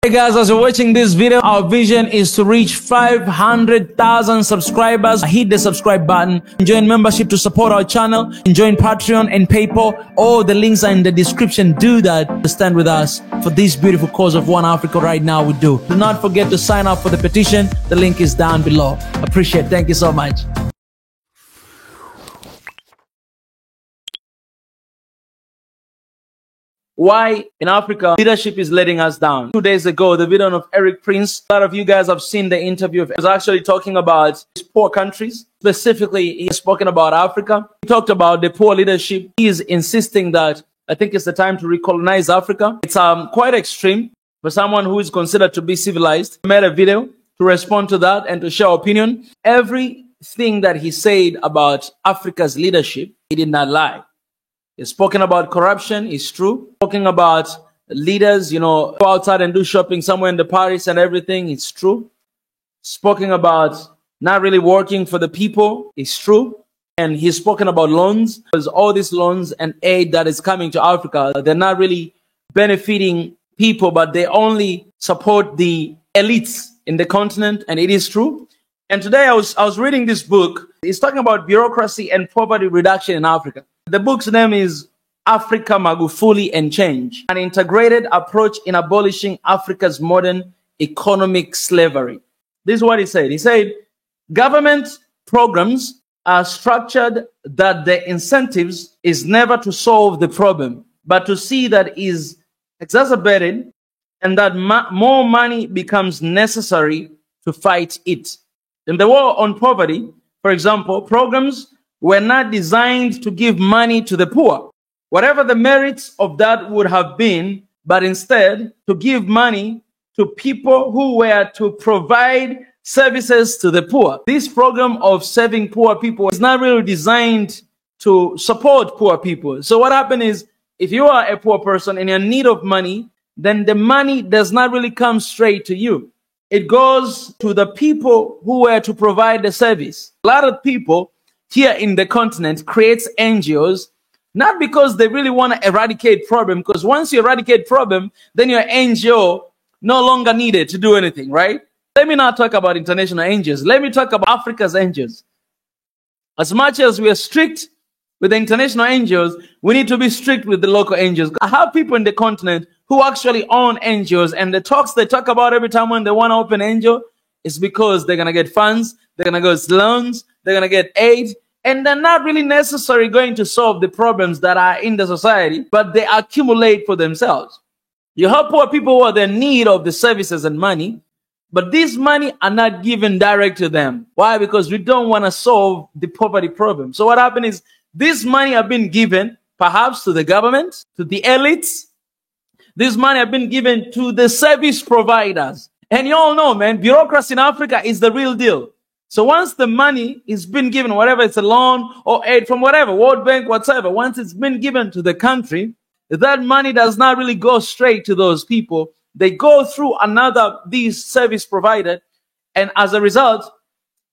Hey guys, as you're watching this video, our vision is to reach 500,000 subscribers. Hit the subscribe button, join membership to support our channel, join Patreon and PayPal. All the links are in the description. Do that to stand with us for this beautiful cause of One Africa right now. We do not forget to sign up for the petition. The link is down below. Appreciate it. Thank you so much. Why in Africa leadership is letting us down. 2 days ago, the video of Eric Prince, a lot of you guys have seen the interview. He was actually talking about poor countries. Specifically, he's spoken about Africa. He talked about the poor leadership. He is insisting that I think it's the time to recolonize Africa. It's quite extreme for someone who is considered to be civilized. He made a video to respond to that and to share opinion. Everything that he said about Africa's leadership, he did not lie. He's spoken about corruption, it's true. Talking about leaders, go outside and do shopping somewhere in the Paris and everything, it's true. Spoken about not really working for the people, it's true. And he's spoken about loans, because all these loans and aid that is coming to Africa, they're not really benefiting people, but they only support the elites in the continent, and it is true. And today I was reading this book. It's talking about bureaucracy and poverty reduction in Africa. The book's name is Africa, Magufuli and Change, an integrated approach in abolishing Africa's modern economic slavery. This is what he said. He said, government programs are structured that the incentives is never to solve the problem, but to see that it is exacerbated and that more money becomes necessary to fight it. In the war on poverty, for example, programs were not designed to give money to the poor, whatever the merits of that would have been, but instead to give money to people who were to provide services to the poor. This program of serving poor people is not really designed to support poor people. So what happened is, if you are a poor person and you're in need of money, then the money does not really come straight to you. It goes to the people who were to provide the service. A lot of people here in the continent creates NGOs, not because they really want to eradicate problem, because once you eradicate problem, then your NGO no longer needed to do anything, right? Let me not talk about international NGOs. Let me talk about Africa's NGOs. As much as we are strict with the international NGOs, we need to be strict with the local NGOs. I have people in the continent who actually own NGOs, and the talks they talk about every time when they want to open NGO is because they're going to get funds, they're going to get loans, they're going to get aid, and they're not really necessarily going to solve the problems that are in the society, but they accumulate for themselves. You help poor people who are in need of the services and money, but these money are not given direct to them. Why? Because we don't want to solve the poverty problem. So what happened is, this money have been given perhaps to the government, to the elites. This money have been given to the service providers. And you all know, man, bureaucracy in Africa is the real deal. So once the money is been given, whatever it's a loan or aid from whatever, World Bank, whatever, once it's been given to the country, that money does not really go straight to those people. They go through these service provider. And as a result,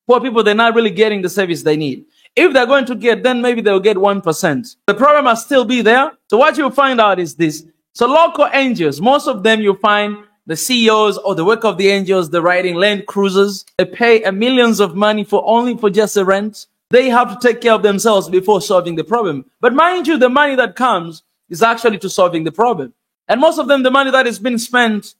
poor people, they're not really getting the service they need. If they're going to get, then maybe they'll get 1%. The problem will still be there. So what you'll find out is this. So local NGOs, most of them you'll find the CEOs or the work of the NGOs, they're riding Land Cruisers. They pay millions of money only for just a rent. They have to take care of themselves before solving the problem. But mind you, the money that comes is actually to solving the problem. And most of them, the money that is being spent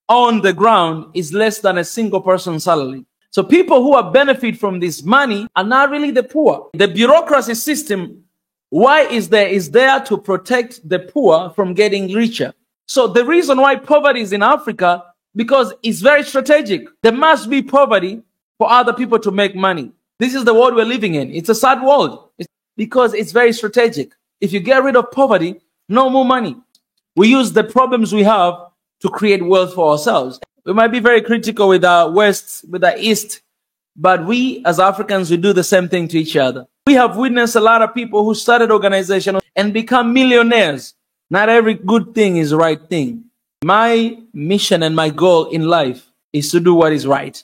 on the ground is less than a single person's salary. So people who benefit from this money are not really the poor. The bureaucracy system, why is there to protect the poor from getting richer. So the reason why poverty is in Africa, because it's very strategic. There must be poverty for other people to make money. This is the world we're living in. It's a sad world because it's very strategic. If you get rid of poverty, no more money. We use the problems we have to create wealth for ourselves. We might be very critical with our West, with our East, but we as Africans, we do the same thing to each other. We have witnessed a lot of people who started organizations and become millionaires. Not every good thing is the right thing. My mission and my goal in life is to do what is right.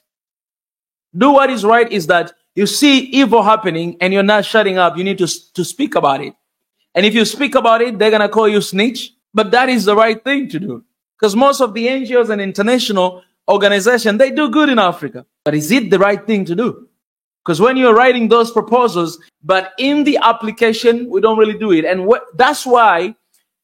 Do what is right is that you see evil happening and you're not shutting up. You need to speak about it. And if you speak about it, they're going to call you snitch. But that is the right thing to do. Because most of the NGOs and international organizations, they do good in Africa. But is it the right thing to do? Because when you're writing those proposals, but in the application, we don't really do it. And that's why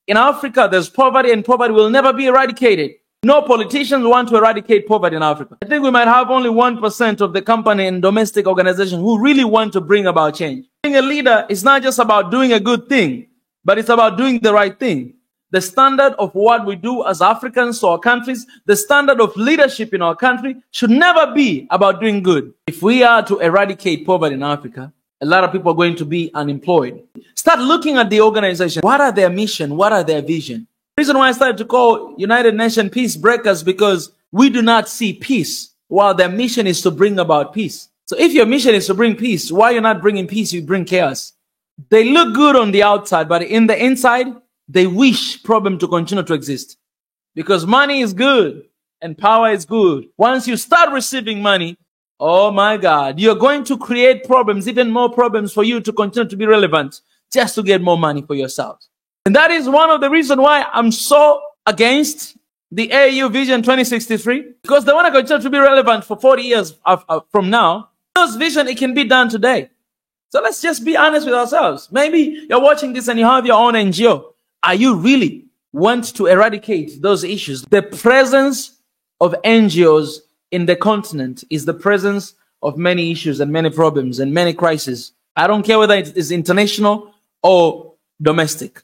in Africa, there's poverty, and poverty will never be eradicated. No politicians want to eradicate poverty in Africa. I think we might have only 1% of the company and domestic organizations who really want to bring about change. Being a leader is not just about doing a good thing, but it's about doing the right thing. The standard of what we do as Africans to our countries, the standard of leadership in our country should never be about doing good. If we are to eradicate poverty in Africa, a lot of people are going to be unemployed. Start looking at the organization. What are their mission? What are their vision? The reason why I started to call United Nations peace breakers, because we do not see peace while their mission is to bring about peace. So if your mission is to bring peace, why you're not bringing peace, you bring chaos. They look good on the outside, but in the inside, they wish problem to continue to exist. Because money is good and power is good. Once you start receiving money, oh my God, you're going to create problems, even more problems for you to continue to be relevant, just to get more money for yourselves. And that is one of the reasons why I'm so against the AU Vision 2063, because they want to continue to be relevant for 40 years from now. Those vision, it can be done today. So let's just be honest with ourselves. Maybe you're watching this and you have your own NGO. Are you really want to eradicate those issues? The presence of NGOs in the continent is the presence of many issues and many problems and many crises. I don't care whether it is international or domestic.